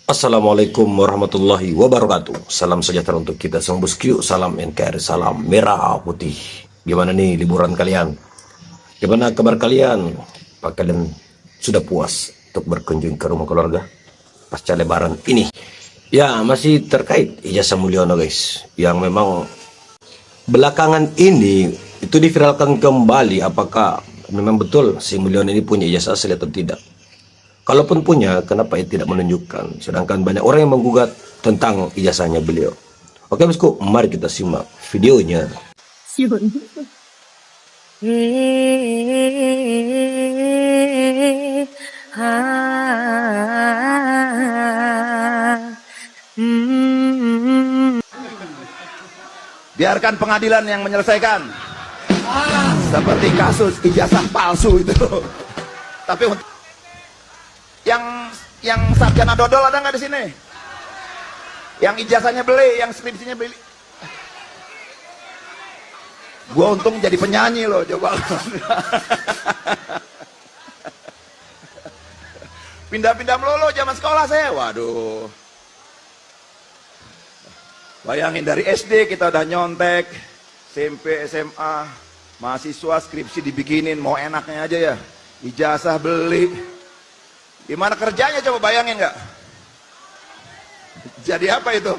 Assalamualaikum warahmatullahi wabarakatuh. Salam sejahtera untuk kita semua bosku. Salam NKRI, salam merah putih. Gimana nih liburan kalian? Gimana kabar kalian? Apa kalian sudah puas untuk berkunjung ke rumah keluarga pasca lebaran ini? Ya, masih terkait ijazah Mulyono guys, yang memang belakangan ini itu diviralkan kembali. Apakah memang betul si Mulyono ini punya ijazah asli atau tidak? Kalaupun punya, kenapa ia tidak menunjukkan? Sedangkan banyak orang yang menggugat tentang ijazahnya beliau. Oke bosku, mari kita simak videonya. Siun. Biarkan pengadilan yang menyelesaikan. Seperti kasus ijazah palsu itu. Tapi yang sarjana dodol ada nggak di sini? Yang ijazahnya beli, yang skripsinya beli. Gua untung jadi penyanyi loh, coba. Pindah-pindah melulu zaman sekolah saya. Waduh. Bayangin dari SD kita udah nyontek, SMP, SMA, mahasiswa skripsi dibikinin, mau enaknya aja ya. Ijazah beli. Gimana kerjanya coba bayangin nggak? Jadi apa itu?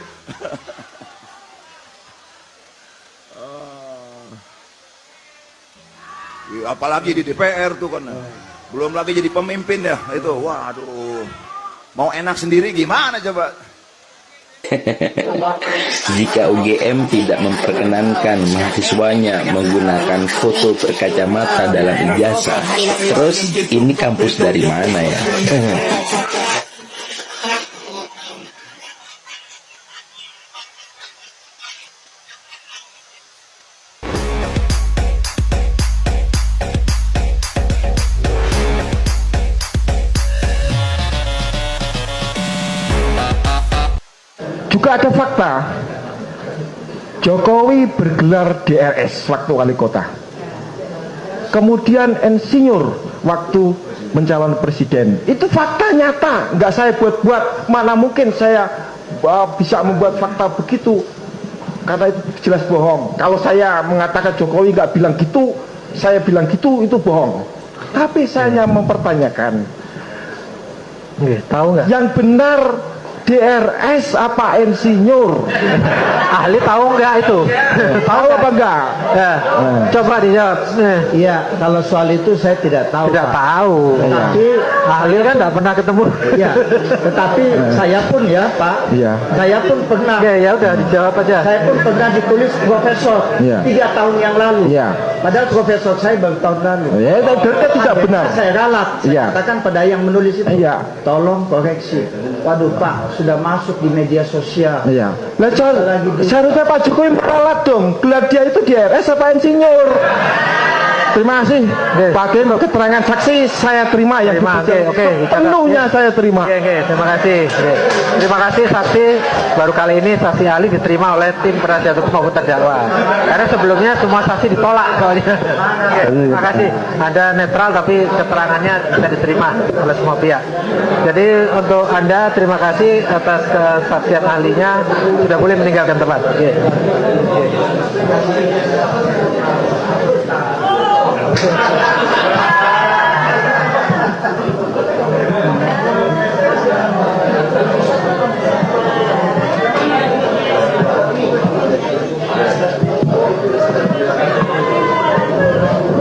Apalagi di DPR tuh kan. Belum lagi jadi pemimpin ya itu. Waduh. Mau enak sendiri gimana coba? Jika UGM tidak memperkenankan mahasiswanya menggunakan foto berkacamata dalam ijazah, terus ini kampus dari mana ya? Juga ada fakta Jokowi bergelar DRS waktu wali kota, kemudian insinyur waktu mencalon presiden. Itu fakta nyata, nggak saya buat-buat. Mana mungkin saya bisa membuat fakta begitu, karena itu jelas bohong. Kalau saya mengatakan Jokowi nggak bilang gitu, saya bilang gitu, itu bohong. Tapi saya mempertanyakan, tahu nggak? yang benar DRS apa insinyur? Ahli tahu nggak itu? Tahu apa enggak? Ya, coba dijawab. Iya, kalau soal itu saya tidak tahu. Tidak Pak. tahu. Tetapi Ahli kan nggak pernah ketemu. ya, tetapi saya pun ya Pak, Iya. saya pun pernah. Ya udah dijawab aja. Saya pun pernah ditulis profesor Iya. 3 tahun yang lalu. Iya. Padahal profesor saya baru tahun lalu. Ya, itu berarti tidak Akhirnya benar. Saya ralat. Saya Iya. katakan pada yang menulis itu, Iya. tolong koreksi. Waduh Pak, sudah masuk di media sosial. Iya. Lah seharusnya Pak Jokowi meralat dong. Gelar dia itu DRS apa insinyur? Terima kasih. Pakai keterangan saksi saya terima yang Terima, oke. penuhnya saya terima. Oke, terima kasih. Oke. Terima kasih saksi. Baru kali ini saksi ahli diterima oleh tim penasihat hukum maupun terdakwa. Karena sebelumnya semua saksi ditolak soalnya. Oke, terima kasih. Anda netral tapi keterangannya bisa diterima oleh semua pihak. Jadi untuk Anda terima kasih atas kesaksian ahlinya, sudah boleh meninggalkan tempat. Oke.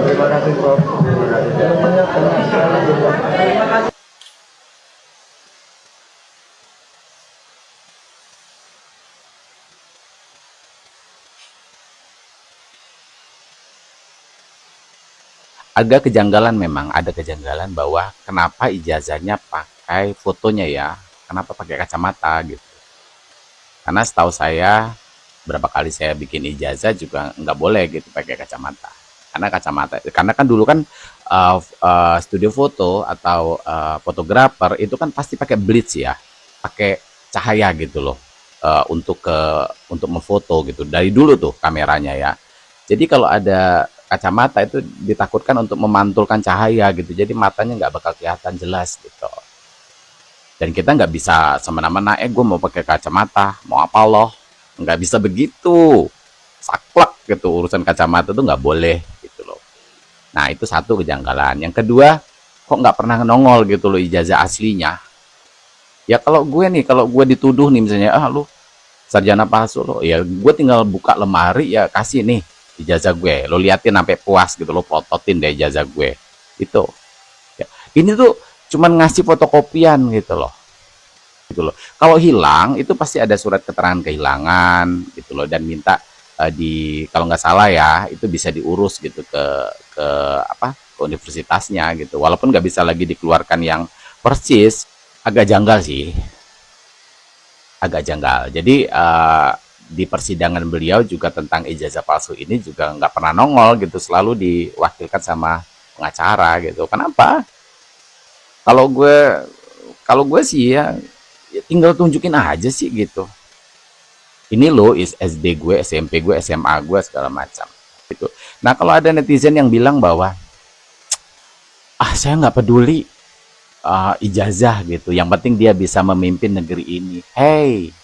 Terima kasih, Prof. Agak kejanggalan, memang ada kejanggalan bahwa kenapa ijazahnya pakai fotonya ya, kenapa pakai kacamata gitu. Karena setahu saya berapa kali saya bikin ijazah juga nggak boleh gitu pakai kacamata. Karena kan dulu kan studio foto atau fotografer itu kan pasti pakai blitz ya, pakai cahaya gitu loh, untuk memfoto gitu. Dari dulu tuh kameranya ya. Jadi kalau ada kacamata itu ditakutkan untuk memantulkan cahaya gitu, jadi matanya nggak bakal kelihatan jelas gitu. Dan kita nggak bisa semena-mena, gue mau pakai kacamata, mau apa loh? Nggak bisa begitu. Saklek gitu, urusan kacamata tuh nggak boleh gitu loh. Nah, itu satu kejanggalan. Yang kedua, kok nggak pernah nongol gitu loh ijazah aslinya. Ya kalau gue dituduh nih misalnya, lu sarjana palsu lo, ya gue tinggal buka lemari, ya kasih nih ijazah gue, lo liatin sampai puas gitu, lo plototin deh ijazah gue itu ya. Ini tuh cuman ngasih fotokopian gitu loh. Kalau hilang itu pasti ada surat keterangan kehilangan gitu loh, dan minta kalau nggak salah ya itu bisa diurus gitu ke ke universitasnya gitu, walaupun nggak bisa lagi dikeluarkan yang persis. Agak janggal sih, agak janggal. Jadi di persidangan beliau juga tentang ijazah palsu ini juga nggak pernah nongol gitu, selalu diwakilkan sama pengacara gitu. Kenapa? Kalau gue sih ya tinggal tunjukin aja sih gitu. Ini loh SD gue, SMP gue, SMA gue, segala macam gitu. Nah, kalau ada netizen yang bilang bahwa saya nggak peduli ijazah gitu, yang penting dia bisa memimpin negeri ini. Hey,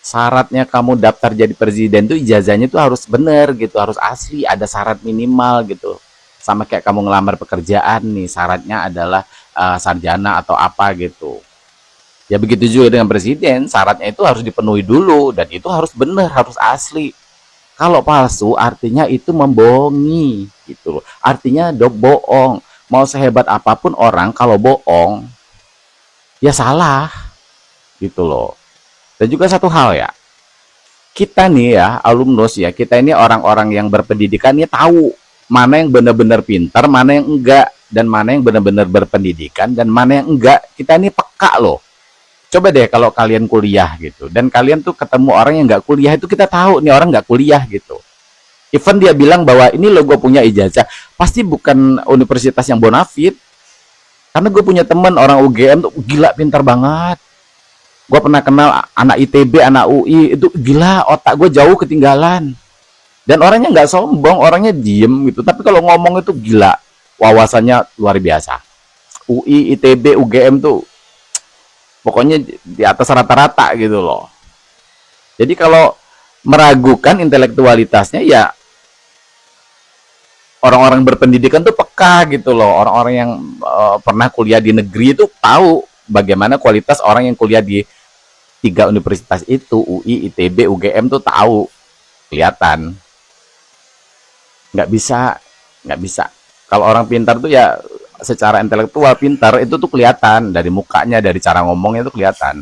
syaratnya kamu daftar jadi presiden tuh ijazahnya tuh harus bener gitu, harus asli, ada syarat minimal gitu. Sama kayak kamu ngelamar pekerjaan nih, syaratnya adalah sarjana atau apa gitu. Ya begitu juga dengan presiden, syaratnya itu harus dipenuhi dulu, dan itu harus bener, harus asli. Kalau palsu artinya itu membohongi gitu loh. Artinya bohong. Mau sehebat apapun orang kalau bohong ya salah gitu loh. Dan juga satu hal ya, kita nih ya alumnus ya, kita ini orang-orang yang berpendidikan ini tahu mana yang benar-benar pintar, mana yang enggak, dan mana yang benar-benar berpendidikan dan mana yang enggak. Kita ini peka loh. Coba deh kalau kalian kuliah gitu, dan kalian tuh ketemu orang yang nggak kuliah, itu kita tahu nih orang nggak kuliah gitu. Even dia bilang bahwa ini lo gue punya ijazah, pasti bukan universitas yang bonafit. Karena gue punya temen orang UGM tuh gila pintar banget. Gue pernah kenal anak ITB, anak UI, itu gila, otak gue jauh ketinggalan. Dan orangnya nggak sombong, orangnya diem gitu. Tapi kalau ngomong itu gila, wawasannya luar biasa. UI, ITB, UGM tuh pokoknya di atas rata-rata gitu loh. Jadi kalau meragukan intelektualitasnya ya orang-orang berpendidikan tuh peka gitu loh. Orang-orang yang pernah kuliah di negeri itu tahu bagaimana kualitas orang yang kuliah di 3 universitas itu, UI, ITB, UGM tuh tahu, kelihatan. Nggak bisa. Kalau orang pintar tuh ya secara intelektual pintar itu tuh kelihatan dari mukanya, dari cara ngomongnya tuh kelihatan.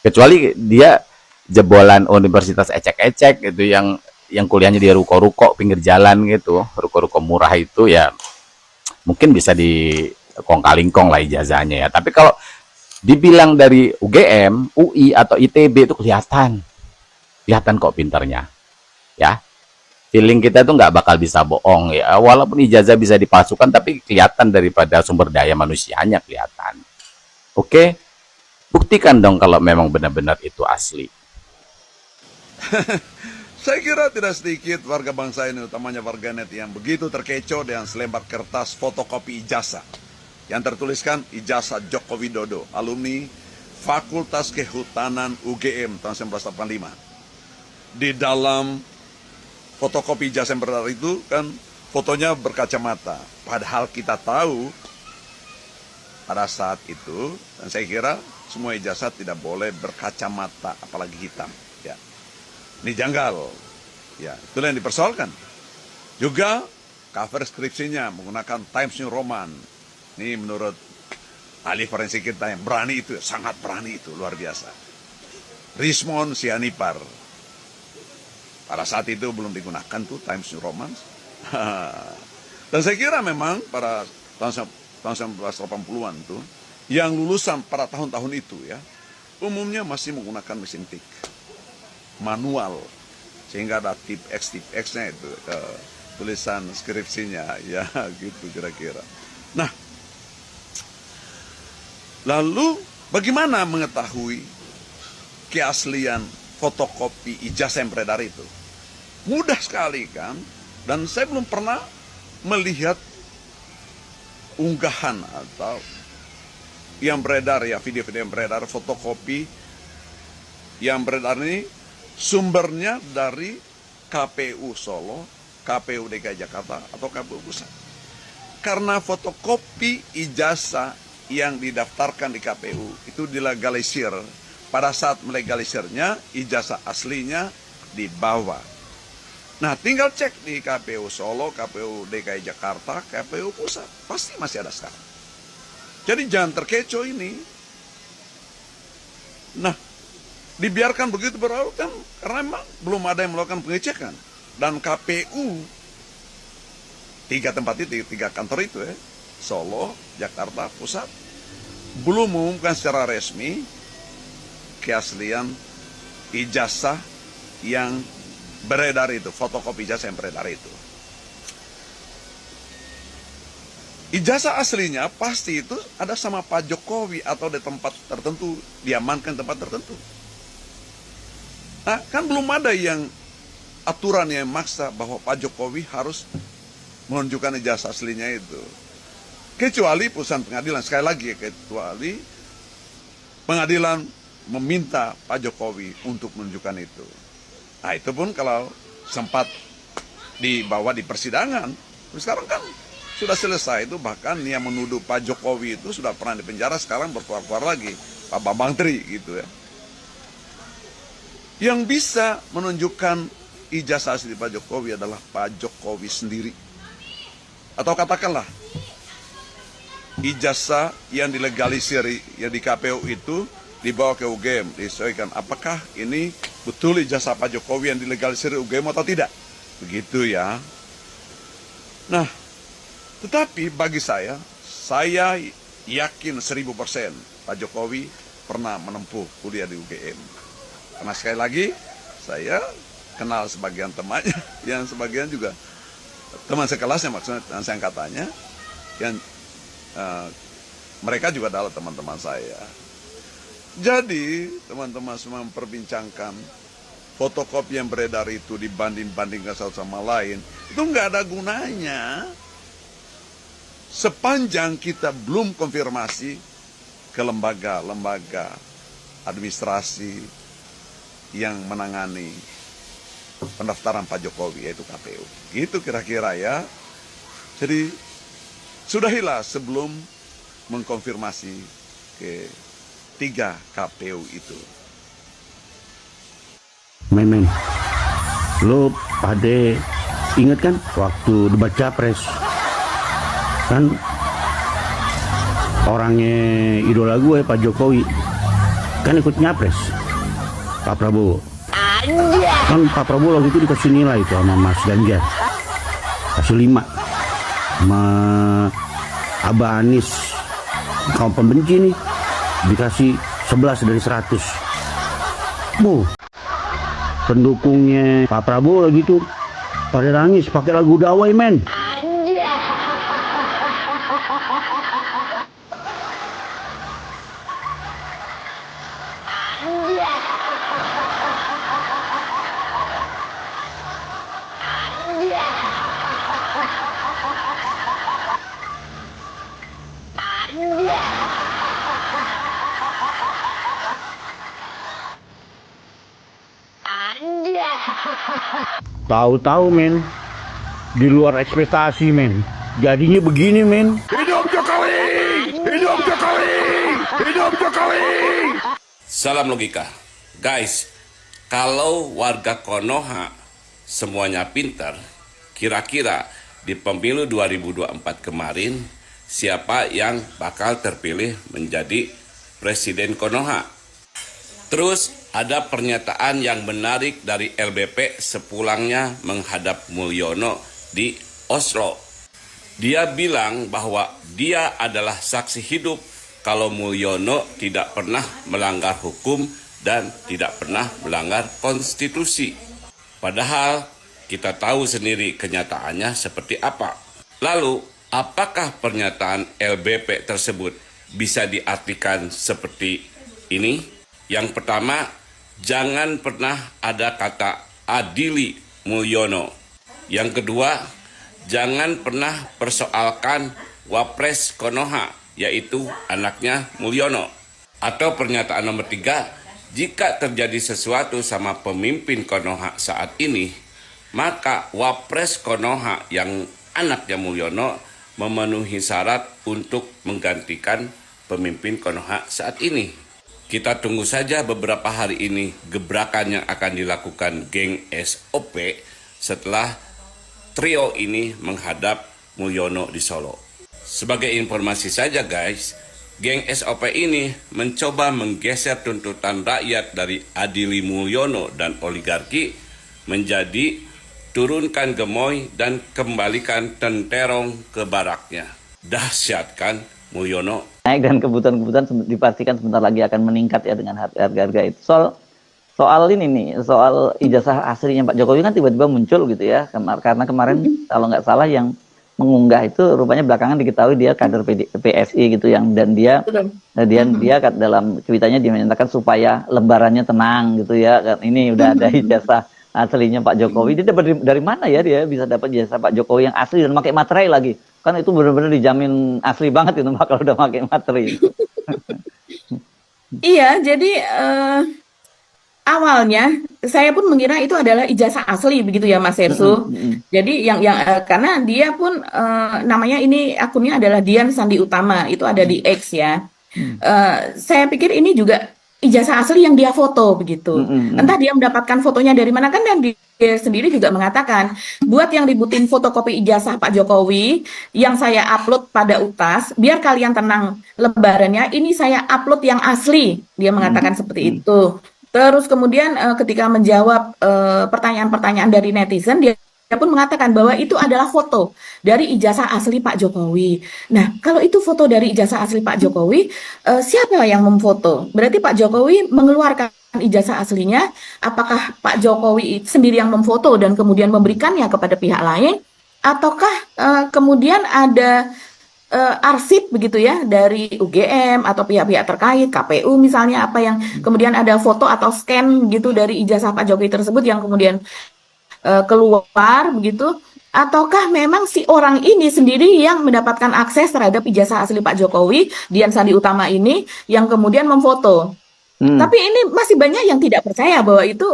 Kecuali dia jebolan universitas ecek-ecek gitu, yang kuliahnya di ruko-ruko pinggir jalan gitu, ruko-ruko murah itu ya mungkin bisa di kong-kalingkong lah ijazahnya ya. Tapi kalau dibilang dari UGM, UI atau ITB itu kelihatan kok pintarnya ya. Feeling kita tuh nggak bakal bisa bohong ya, walaupun ijazah bisa dipalsukan tapi kelihatan daripada sumber daya manusianya kelihatan. Oke, buktikan dong kalau memang benar-benar itu asli. Saya kira tidak sedikit warga bangsa ini, utamanya warganet, yang begitu terkecoh dengan selembar kertas fotokopi ijazah yang tertuliskan ijazah Joko Widodo, alumni Fakultas Kehutanan UGM tahun 1985. Di dalam fotokopi ijazah yang beredar itu kan fotonya berkacamata. Padahal kita tahu pada saat itu, dan saya kira semua ijazah tidak boleh berkacamata, apalagi hitam. Ya. Ini janggal. Ya, itulah yang dipersoalkan. Juga cover skripsinya menggunakan Times New Roman. Ini menurut ahli forensik kita yang berani itu, sangat berani itu, luar biasa. Rismond Sianipar. Pada saat itu belum digunakan tuh Times New Roman. Dan saya kira memang pada tahun 1980-an tuh, yang lulusan pada tahun-tahun itu ya, umumnya masih menggunakan mesin tik manual, sehingga ada tip X-nya itu tulisan skripsinya ya gitu kira-kira. Nah, lalu bagaimana mengetahui keaslian fotokopi ijazah yang beredar itu? Mudah sekali kan, dan saya belum pernah melihat unggahan atau yang beredar ya, video-video yang beredar, fotokopi yang beredar ini sumbernya dari KPU Solo, KPU DKI Jakarta, atau KPU Pusat. Karena fotokopi ijazah yang didaftarkan di KPU itu dilegalisir. Pada saat melegalisirnya, ijazah aslinya dibawa. Nah, tinggal cek di KPU Solo, KPU DKI Jakarta, KPU Pusat. Pasti masih ada sekarang. Jadi jangan terkecoh ini. Nah, dibiarkan begitu berlalu kan karena memang belum ada yang melakukan pengecekan. Dan KPU, 3 tempat itu, 3 kantor itu ya, Solo, Jakarta, Pusat, belum mengumumkan secara resmi keaslian ijazah yang beredar itu, fotokopi ijazah yang beredar itu. Ijazah aslinya pasti itu ada sama Pak Jokowi atau di tempat tertentu, diamankan tempat tertentu. Nah, kan belum ada yang aturan yang maksa bahwa Pak Jokowi harus menunjukkan ijazah aslinya itu. Kecuali putusan pengadilan, sekali lagi ya, kecuali pengadilan meminta Pak Jokowi untuk menunjukkan itu. Nah, itu pun kalau sempat dibawa di persidangan. Sekarang kan sudah selesai itu, bahkan yang menuduh Pak Jokowi itu sudah pernah dipenjara, sekarang berkeluar-keluar lagi, Pak Bambang Tri gitu ya. Yang bisa menunjukkan ijazah asli Pak Jokowi adalah Pak Jokowi sendiri. Atau katakanlah ijazah yang dilegalisir yang di KPU itu dibawa ke UGM, disesuaikan apakah ini betul ijazah Pak Jokowi yang dilegalisir UGM atau tidak. Begitu ya. Nah, tetapi bagi saya yakin 1000% Pak Jokowi pernah menempuh kuliah di UGM. Karena sekali lagi, saya kenal sebagian temannya, yang sebagian juga teman sekelasnya, maksudnya seangkatannya, yang mereka juga adalah teman-teman saya. Jadi, teman-teman semua memperbincangkan fotokopi yang beredar itu dibanding-bandingkan satu sama lain, itu nggak ada gunanya sepanjang kita belum konfirmasi ke lembaga-lembaga administrasi yang menangani pendaftaran Pak Jokowi, yaitu KPU. Gitu kira-kira ya. Jadi, sudahilah sebelum mengkonfirmasi ke 3 KPU itu. Men, lo pada inget kan waktu debat capres, kan orangnya idola gue Pak Jokowi kan ikut nyapres Pak Prabowo. Kan Pak Prabowo waktu itu dikasih nilai itu sama Mas Ganjar, kasih 5, sama Abah Anies kaum pembenci nih dikasih 11 dari 100. Pendukungnya Pak Prabowo gitu pada nangis pakai lagu Dawai, men. Tahu-tahu, men, di luar ekspektasi, men. Jadinya begini, men. Hidup Jokowi! Hidup Jokowi! Hidup Jokowi! Salam logika. Guys, kalau warga Konoha semuanya pintar, kira-kira di pemilu 2024 kemarin, siapa yang bakal terpilih menjadi Presiden Konoha? Terus ada pernyataan yang menarik dari LBP sepulangnya menghadap Mulyono di Oslo. Dia bilang bahwa dia adalah saksi hidup kalau Mulyono tidak pernah melanggar hukum dan tidak pernah melanggar konstitusi. Padahal kita tahu sendiri kenyataannya seperti apa. Lalu, apakah pernyataan LBP tersebut bisa diartikan seperti ini? Yang pertama, jangan pernah ada kata adili Mulyono. Yang kedua, jangan pernah persoalkan Wapres Konoha. yaitu anaknya Mulyono. Atau pernyataan nomor 3, jika terjadi sesuatu sama pemimpin Konoha saat ini, maka Wapres Konoha yang anaknya Mulyono memenuhi syarat untuk menggantikan pemimpin Konoha saat ini. Kita tunggu saja beberapa hari ini gebrakan yang akan dilakukan geng SOP setelah trio ini menghadap Mulyono di Solo. Sebagai informasi saja guys, geng SOP ini mencoba menggeser tuntutan rakyat dari adili Mulyono dan oligarki menjadi turunkan gemoy dan kembalikan tenterong ke baraknya. Dahsyat kan Mulyono? Naik dan kebutuhan-kebutuhan dipastikan sebentar lagi akan meningkat ya dengan harga-harga itu. Soal ini nih, soal ijazah aslinya Pak Jokowi kan tiba-tiba muncul gitu ya, karena kemarin kalau nggak salah yang mengunggah itu rupanya belakangan diketahui dia kader PSI gitu yang dan dia dalam tweetannya dia menyatakan supaya lebarannya tenang gitu ya, kan ini udah ada ijazah aslinya Pak Jokowi. Dia dapat dari mana ya dia bisa dapat ijazah Pak Jokowi yang asli dan pakai materai lagi, kan itu benar-benar dijamin asli banget itu Pak kalau udah pakai materai. Iya, jadi awalnya saya pun mengira itu adalah ijazah asli begitu ya Mas Hersu. Jadi yang karena dia pun namanya ini akunnya adalah Dian Sandi Utama, itu ada di X ya. Saya pikir ini juga ijazah asli yang dia foto begitu. Entah dia mendapatkan fotonya dari mana, kan, dan dia sendiri juga mengatakan buat yang ributin fotokopi ijazah Pak Jokowi yang saya upload pada UTAS, biar kalian tenang lebarannya ini saya upload yang asli. Dia mengatakan seperti itu. Terus kemudian ketika menjawab pertanyaan-pertanyaan dari netizen, dia pun mengatakan bahwa itu adalah foto dari ijazah asli Pak Jokowi. Nah, kalau itu foto dari ijazah asli Pak Jokowi, siapa yang memfoto? Berarti Pak Jokowi mengeluarkan ijazah aslinya, apakah Pak Jokowi sendiri yang memfoto dan kemudian memberikannya kepada pihak lain? Ataukah kemudian ada arsip begitu ya dari UGM atau pihak-pihak terkait, KPU misalnya, apa yang kemudian ada foto atau scan gitu dari ijazah Pak Jokowi tersebut yang kemudian keluar begitu, ataukah memang si orang ini sendiri yang mendapatkan akses terhadap ijazah asli Pak Jokowi, Dian Sandi Utama ini, yang kemudian memfoto. Tapi ini masih banyak yang tidak percaya bahwa itu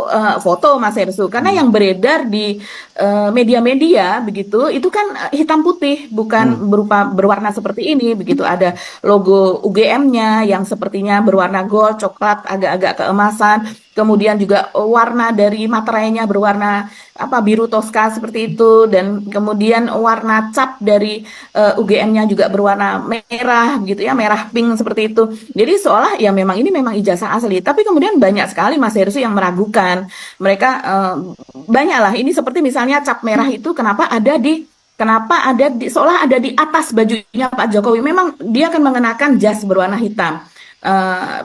foto Mas Hersu, karena yang beredar di media-media begitu itu kan hitam putih, bukan berupa berwarna seperti ini begitu. Ada logo UGM-nya yang sepertinya berwarna gold, coklat, agak-agak keemasan. Kemudian juga warna dari materainya berwarna biru toska seperti itu, dan kemudian warna cap dari UGM-nya juga berwarna merah gitu ya, merah pink seperti itu. Jadi seolah ya memang ini memang ijazah asli. Tapi kemudian banyak sekali Mas Hersu yang meragukan. Mereka banyaklah ini, seperti misalnya cap merah itu kenapa ada di seolah ada di atas bajunya Pak Jokowi. Memang dia akan mengenakan jas berwarna hitam.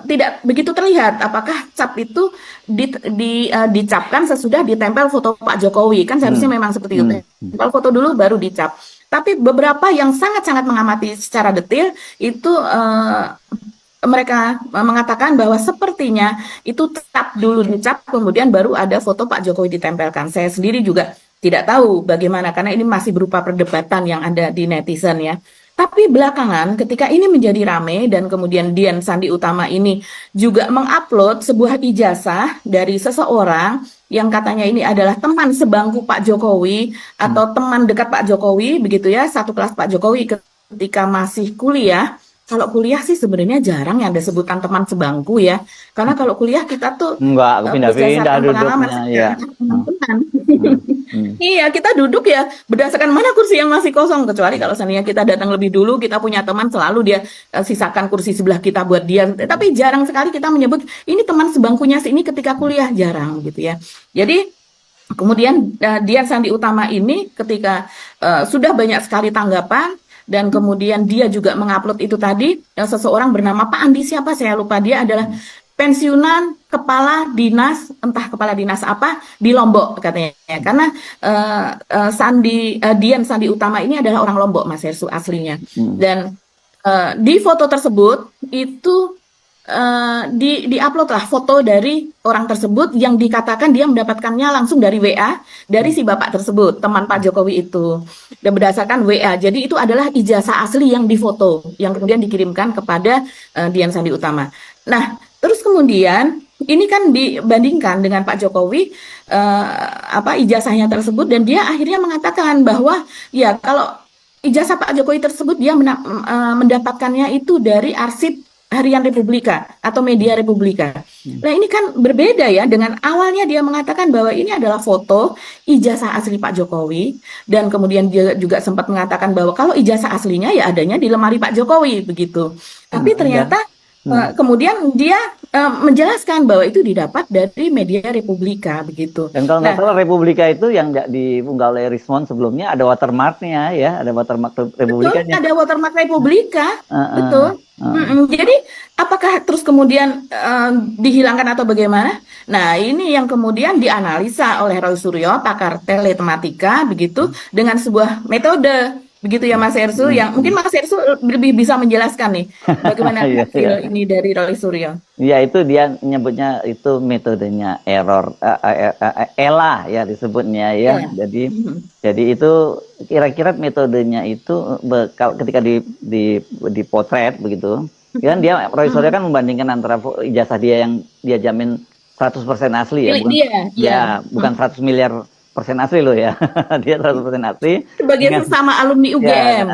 Tidak begitu terlihat apakah cap itu dicapkan sesudah ditempel foto Pak Jokowi, kan seharusnya memang seperti itu. Tempel foto dulu baru dicap. Tapi beberapa yang sangat-sangat mengamati secara detail itu mereka mengatakan bahwa sepertinya itu cap dulu dicap, kemudian baru ada foto Pak Jokowi ditempelkan. Saya sendiri juga tidak tahu bagaimana, karena ini masih berupa perdebatan yang ada di netizen ya. Tapi belakangan ketika ini menjadi rame dan kemudian Dian Sandi Utama ini juga mengupload sebuah ijazah dari seseorang yang katanya ini adalah teman sebangku Pak Jokowi atau teman dekat Pak Jokowi begitu ya, satu kelas Pak Jokowi ketika masih kuliah. Kalau kuliah sih sebenarnya jarang yang ada sebutan teman sebangku ya. Karena kalau kuliah kita tuh Enggak, pindah-pindah duduknya ya. Iya, kita duduk ya berdasarkan mana kursi yang masih kosong, kecuali kalau seandainya kita datang lebih dulu, kita punya teman selalu dia sisakan kursi sebelah kita buat dia. Tapi jarang sekali kita menyebut ini teman sebangkunya ini ketika kuliah, jarang gitu ya. Jadi kemudian Dian Sandi Utama ini ketika sudah banyak sekali tanggapan, dan kemudian dia juga mengupload itu tadi, seseorang bernama Pak Andi siapa saya lupa, dia adalah pensiunan kepala dinas, entah kepala dinas apa di Lombok katanya, karena Dian Sandi Utama ini adalah orang Lombok Mas Hersu aslinya. Dan di foto tersebut itu di-upload lah foto dari orang tersebut yang dikatakan dia mendapatkannya langsung dari WA dari si bapak tersebut, teman Pak Jokowi itu. Dan berdasarkan WA. Jadi itu adalah ijazah asli yang difoto, yang kemudian dikirimkan kepada Dian Sandi Utama. Nah, terus kemudian ini kan dibandingkan dengan Pak Jokowi ijazahnya tersebut, dan dia akhirnya mengatakan bahwa ya kalau ijazah Pak Jokowi tersebut dia mendapatkannya itu dari arsip Harian Republika atau Media Republika. Nah, ini kan berbeda ya dengan awalnya dia mengatakan bahwa ini adalah foto ijazah asli Pak Jokowi, dan kemudian dia juga sempat mengatakan bahwa kalau ijazah aslinya ya adanya di lemari Pak Jokowi begitu. Tapi ternyata kemudian dia menjelaskan bahwa itu didapat dari Media Republika begitu. Dan kalau nggak salah Republika itu yang diunggah oleh Rismon sebelumnya ada watermarknya ya, ada watermark Republikanya. Betul, ada watermark Republika, betul. Jadi apakah terus kemudian dihilangkan atau bagaimana? Nah, ini yang kemudian dianalisa oleh Roy Suryo, pakar teletematika begitu, dengan sebuah metode. Begitu ya Mas Ersu, yang mungkin Mas Ersu lebih bisa menjelaskan nih bagaimana hasil ini dari Roy Suryo. Ya, itu dia nyebutnya itu metodenya error ELA ya disebutnya ya. Jadi itu kira-kira metodenya itu ketika dipotret begitu. Kan dia Roy Suryo kan membandingkan antara ijazah dia yang dia jamin 100% asli ya, bukan 100 miliar persen asli loh ya. Dia 100% asli sebagai sesama alumni UGM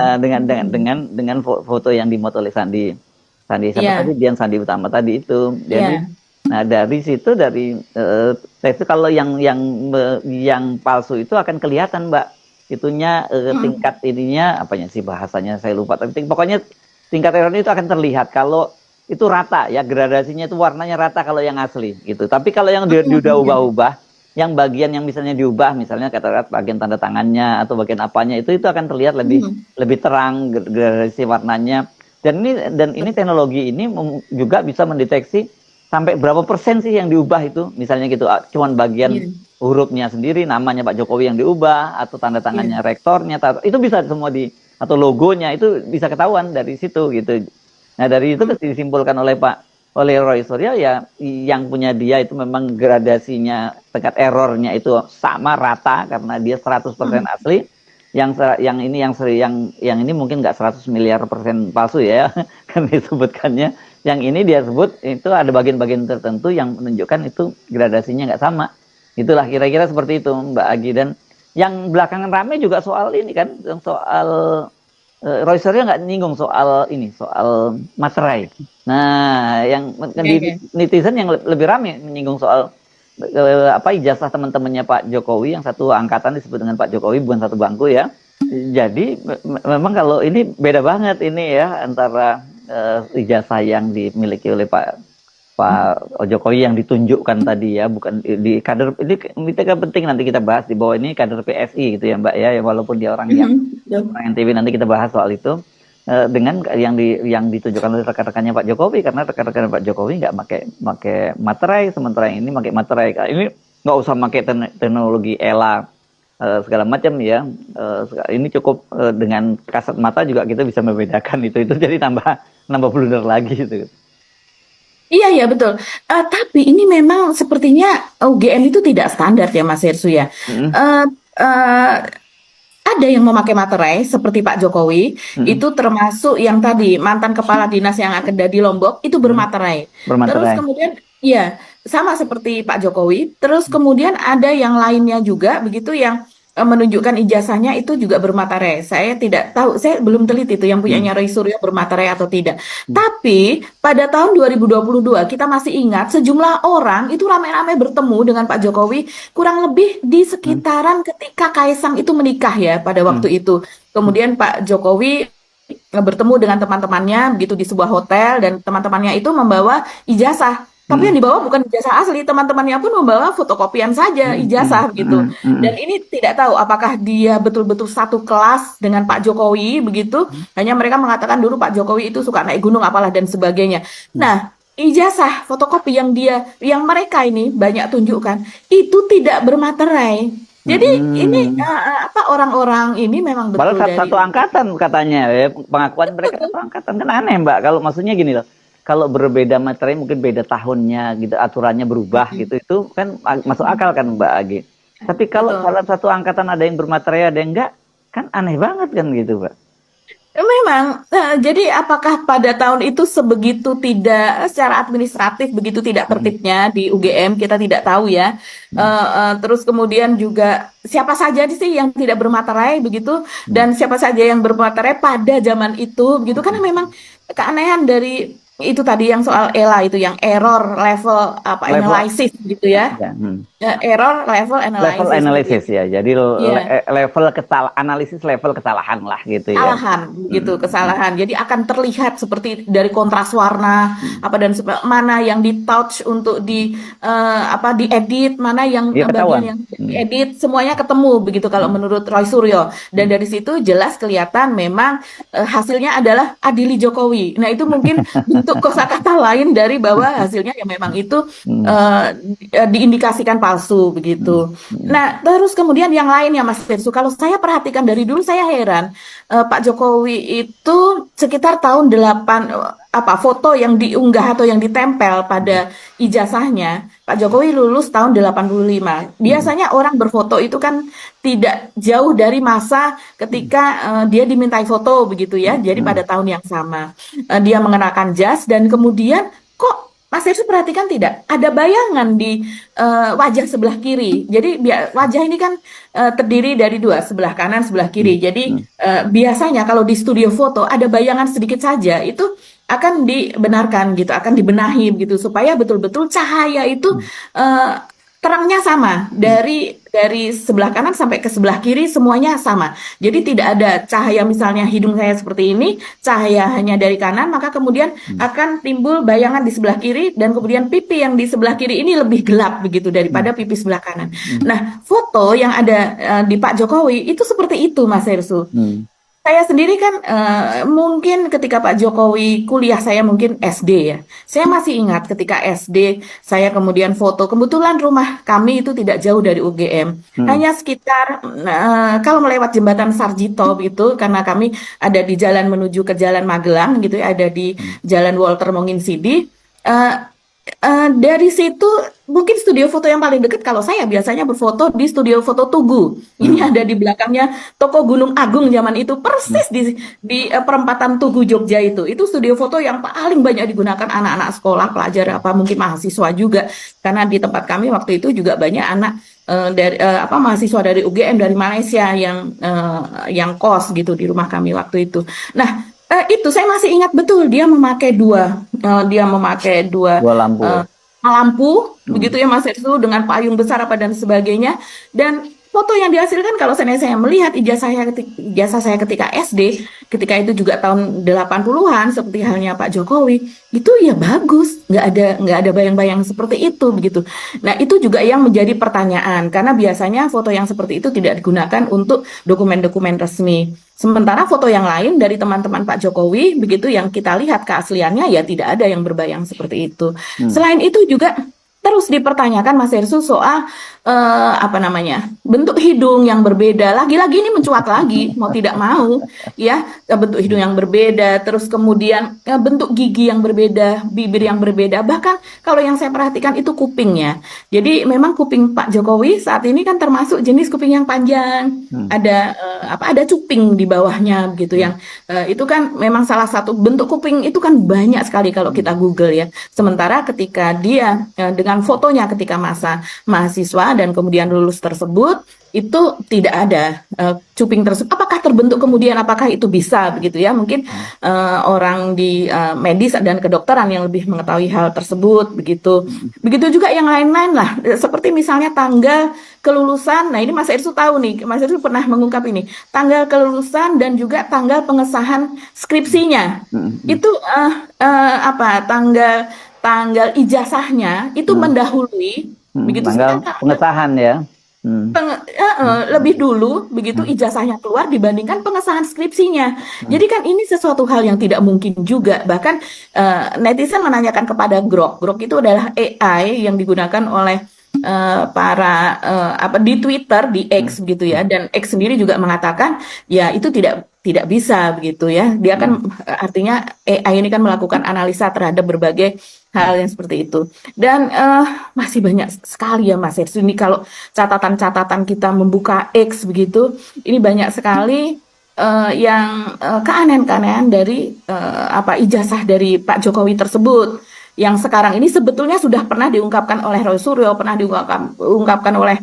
dengan foto yang dimuat oleh Sandi tadi, Dian Sandi Utama tadi itu. Jadi nah dari situ itu kalau yang palsu itu akan kelihatan Mbak, itunya tingkat ininya apanya sih bahasanya saya lupa, tapi pokoknya tingkat errornya itu akan terlihat kalau itu rata ya, gradasinya itu warnanya rata kalau yang asli gitu. Tapi kalau yang dia udah ubah-ubah, yang bagian yang misalnya diubah, misalnya katakan bagian tanda tangannya atau bagian apanya itu akan terlihat lebih terang gradasi warnanya. Dan ini teknologi ini juga bisa mendeteksi sampai berapa persen sih yang diubah itu, misalnya gitu, cuman bagian hurufnya sendiri, namanya Pak Jokowi yang diubah atau tanda tangannya rektornya, itu bisa semua atau logonya itu bisa ketahuan dari situ gitu. Nah, dari itu disimpulkan oleh Roy Suryo ya, yang punya dia itu memang gradasinya tingkat errornya itu sama rata karena dia 100% asli. Yang ini mungkin nggak 100 miliar persen palsu ya kan disebutkannya. Yang ini dia sebut itu ada bagian-bagian tertentu yang menunjukkan itu gradasinya nggak sama. Itulah kira-kira seperti itu Mbak Agi. Dan yang belakangan rame juga soal ini kan, soal Roy Suryo nggak nyinggung soal materai. Nah, yang netizen yang lebih ramai menyinggung soal ijazah teman-temannya Pak Jokowi yang satu angkatan disebut dengan Pak Jokowi, bukan satu bangku ya. Jadi memang kalau ini beda banget ini ya antara ijazah yang dimiliki oleh Pak Jokowi yang ditunjukkan tadi ya, bukan di kader ini penting nanti kita bahas di bawah ini kader PSI gitu ya Mbak ya, walaupun dia orang yang NTB, nanti kita bahas soal itu dengan yang ditunjukkan oleh rekan-rekannya Pak Jokowi, karena rekan-rekan Pak Jokowi nggak pakai materai, sementara ini pakai materai. Ini nggak usah pakai teknologi ELA segala macam ya. Ini cukup dengan kasat mata juga kita bisa membedakan itu jadi tambah blunder lagi gitu. Iya betul. Tapi ini memang sepertinya UGM itu tidak standar ya Mas Hersu ya. Ada yang memakai materai seperti Pak Jokowi, itu termasuk yang tadi mantan kepala dinas yang ada di Lombok itu bermaterai. Terus kemudian sama seperti Pak Jokowi. Terus kemudian ada yang lainnya juga begitu yang menunjukkan ijazahnya itu juga bermaterai. Saya tidak tahu, saya belum teliti itu yang punyanya Roy Suryo bermaterai atau tidak. Tapi pada tahun 2022 kita masih ingat sejumlah orang itu ramai-ramai bertemu dengan Pak Jokowi kurang lebih di sekitaran ketika Kaisang itu menikah ya pada waktu itu. Kemudian Pak Jokowi bertemu dengan teman-temannya begitu di sebuah hotel, dan teman-temannya itu membawa ijazah. Tapi yang dibawa bukan ijazah asli, teman-temannya pun membawa fotokopian saja ijazah gitu. Dan ini tidak tahu apakah dia betul-betul satu kelas dengan Pak Jokowi begitu. Hanya mereka mengatakan dulu Pak Jokowi itu suka naik gunung apalah dan sebagainya. Nah, ijazah fotokopi yang mereka ini banyak tunjukkan itu tidak bermaterai. Jadi ini orang-orang ini memang betul satu angkatan katanya ya, pengakuan mereka satu angkatan, kan aneh Mbak. Kalau maksudnya gini loh. kalau berbeda materi mungkin beda tahunnya gitu, aturannya berubah gitu, itu kan masuk akal kan Mbak Agi. Tapi kalau Betul. dalam satu angkatan ada yang bermaterai ada yang enggak, kan aneh banget kan gitu Mbak. Memang, jadi apakah pada tahun itu sebegitu tidak secara administratif begitu tidak tertibnya di UGM, kita tidak tahu ya. Terus kemudian juga siapa saja sih yang tidak bermaterai begitu, dan siapa saja yang bermaterai pada zaman itu begitu, karena memang keanehan dari itu tadi yang soal ELA itu, yang error level analysis gitu ya. Error level Level analysis analysis ya, jadi Iya. level analisis level kesalahan lah gitu ya. Kesalahan gitu, kesalahan. Jadi akan terlihat seperti dari kontras warna apa dan mana yang di touch untuk diedit, mana yang Iya, bagian ketahuan. yang diedit, semuanya ketemu begitu kalau menurut Roy Suryo. Dan dari situ jelas kelihatan memang hasilnya adalah adili Jokowi. Nah, itu mungkin bentuk kosakata lain dari bahwa hasilnya ya memang itu diindikasikan palsu begitu. Nah, terus kemudian yang lainnya Mas Firsu, kalau saya perhatikan dari dulu saya heran, Pak Jokowi itu sekitar tahun 8 foto yang diunggah atau yang ditempel pada ijazahnya, Pak Jokowi lulus tahun 85. Biasanya orang berfoto itu kan tidak jauh dari masa ketika dia dimintai foto begitu ya. Jadi pada tahun yang sama dia mengenakan jas, dan kemudian kok Mas Firsu perhatikan tidak? Ada bayangan di wajah sebelah kiri. Jadi wajah ini kan terdiri dari dua, sebelah kanan, sebelah kiri. Jadi biasanya kalau di studio foto ada bayangan sedikit saja, itu akan dibenarkan gitu, akan dibenahi gitu supaya betul-betul cahaya itu terangnya sama dari sebelah kanan sampai ke sebelah kiri, semuanya sama. Jadi tidak ada cahaya misalnya hidung saya seperti ini, cahaya hanya dari kanan, maka kemudian akan timbul bayangan di sebelah kiri, dan kemudian pipi yang di sebelah kiri ini lebih gelap begitu daripada pipi sebelah kanan. Nah, foto yang ada di Pak Jokowi itu seperti itu Mas Hersu. Saya sendiri kan mungkin ketika Pak Jokowi kuliah, saya mungkin SD ya. Saya masih ingat ketika SD saya kemudian foto. Kebetulan rumah kami itu tidak jauh dari UGM. Hanya sekitar kalau melewat jembatan Sarjito gitu, karena kami ada di jalan menuju ke Jalan Magelang gitu ya, ada di Jalan Walter Monginsidi. Dari situ mungkin studio foto yang paling dekat kalau saya biasanya berfoto di studio foto Tugu. Ini ada di belakangnya toko Gunung Agung zaman itu, persis di perempatan Tugu Jogja itu. Itu studio foto yang paling banyak digunakan anak-anak sekolah, pelajar mungkin mahasiswa juga. Karena di tempat kami waktu itu juga banyak anak dari mahasiswa dari UGM dari Malaysia yang kos gitu di rumah kami waktu itu. Nah, itu saya masih ingat betul dia memakai dua lampu begitu ya Mas Hersu, dengan payung besar dan sebagainya. Dan foto yang dihasilkan kalau saya melihat ijazah saya ketika SD, ketika itu juga tahun 80-an seperti halnya Pak Jokowi, itu ya bagus, nggak ada bayang-bayang seperti itu begitu. Nah, itu juga yang menjadi pertanyaan, karena biasanya foto yang seperti itu tidak digunakan untuk dokumen-dokumen resmi. Sementara foto yang lain dari teman-teman Pak Jokowi begitu yang kita lihat keasliannya ya tidak ada yang berbayang seperti itu. Selain itu juga terus dipertanyakan Mas Hersu soal bentuk hidung yang berbeda. Lagi-lagi ini mencuat lagi, mau tidak mau ya, bentuk hidung yang berbeda, terus kemudian bentuk gigi yang berbeda, bibir yang berbeda. Bahkan kalau yang saya perhatikan itu kupingnya. Jadi memang kuping Pak Jokowi saat ini kan termasuk jenis kuping yang panjang. Ada cuping di bawahnya gitu, yang itu kan memang salah satu bentuk kuping itu kan banyak sekali kalau kita Google ya. Sementara ketika dia dengan fotonya ketika masa mahasiswa dan kemudian lulus tersebut, itu tidak ada cuping tersebut. Apakah terbentuk kemudian, apakah itu bisa begitu ya? Mungkin orang di medis dan kedokteran yang lebih mengetahui hal tersebut begitu. Begitu juga yang lain-lain lah, seperti misalnya tanggal kelulusan. Nah, ini Mas Hersu tahu nih, Mas Hersu pernah mengungkap ini, tanggal kelulusan dan juga tanggal pengesahan skripsinya. Itu tanggal ijazahnya itu mendahului begitu, tanggal pengesahan ya. Lebih dulu begitu ijazahnya keluar dibandingkan pengesahan skripsinya. Jadi kan ini sesuatu hal yang tidak mungkin juga. Bahkan netizen menanyakan kepada Grok. Grok itu adalah AI yang digunakan oleh di Twitter, di X gitu ya, dan X sendiri juga mengatakan ya itu tidak tidak bisa begitu ya. Dia kan artinya AI ini kan melakukan analisa terhadap berbagai hal yang seperti itu. Dan masih banyak sekali ya Mas Hersu. Ini kalau catatan-catatan kita membuka X begitu, ini banyak sekali yang keanehan-keanehan dari ijazah dari Pak Jokowi tersebut. Yang sekarang ini sebetulnya sudah pernah diungkapkan oleh Roy Suryo, pernah diungkapkan oleh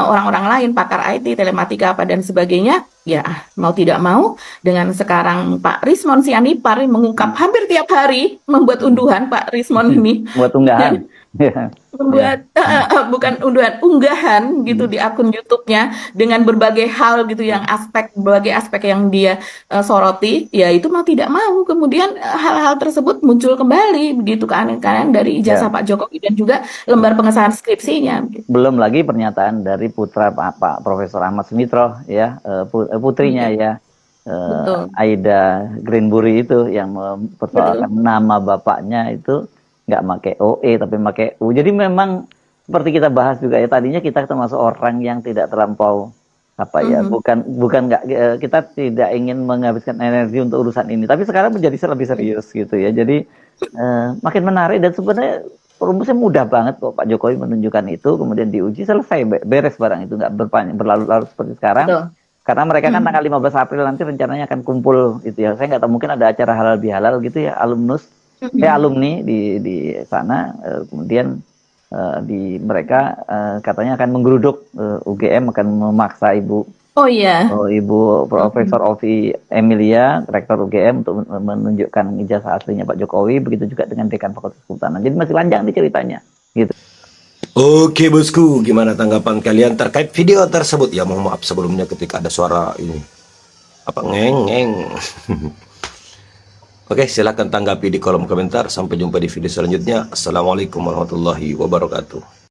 orang-orang lain, pakar IT, telematika, apa dan sebagainya. Ya, mau tidak mau, dengan sekarang Pak Rismon Sianipar mengungkap hampir tiap hari, membuat unduhan Pak Rismon ini. Buat unggahan. Membuat bukan unduhan, unggahan gitu di akun YouTube-nya dengan berbagai hal gitu yang berbagai aspek yang dia soroti, ya itu mau tidak mau kemudian hal-hal tersebut muncul kembali begitu keanehan dari ijazah Pak Jokowi dan juga lembar pengesahan skripsinya. Belum lagi pernyataan dari putra Pak Profesor Ahmad Sumitro ya, putrinya ya. Aida Greenbury itu yang mempersoalkan nama bapaknya itu nggak pakai OE tapi pakai U. Jadi memang seperti kita bahas juga ya, tadinya kita termasuk orang yang tidak terlampau bukan nggak, kita tidak ingin menghabiskan energi untuk urusan ini, tapi sekarang menjadi lebih serius gitu ya. Jadi makin menarik dan sebenarnya rumusnya mudah banget kok. Pak Jokowi menunjukkan itu, kemudian diuji, selesai, beres barang itu, nggak berlarut-larut seperti sekarang. Betul. Karena mereka kan tanggal 15 April nanti rencananya akan kumpul gitu ya. Saya nggak tahu, mungkin ada acara halal bihalal gitu ya, alumni di sana, kemudian mereka katanya akan menggeruduk UGM, akan memaksa Ibu Profesor Ovi Emilia, Rektor UGM, untuk menunjukkan ijazah aslinya Pak Jokowi. Begitu juga dengan Dekan Fakultas Kehutanan. Jadi masih panjang nih ceritanya gitu. Oke bosku, gimana tanggapan kalian terkait video tersebut? Ya mohon maaf sebelumnya ketika ada suara ini ngeng. Oke, silahkan tanggapi di kolom komentar. Sampai jumpa di video selanjutnya. Assalamualaikum warahmatullahi wabarakatuh.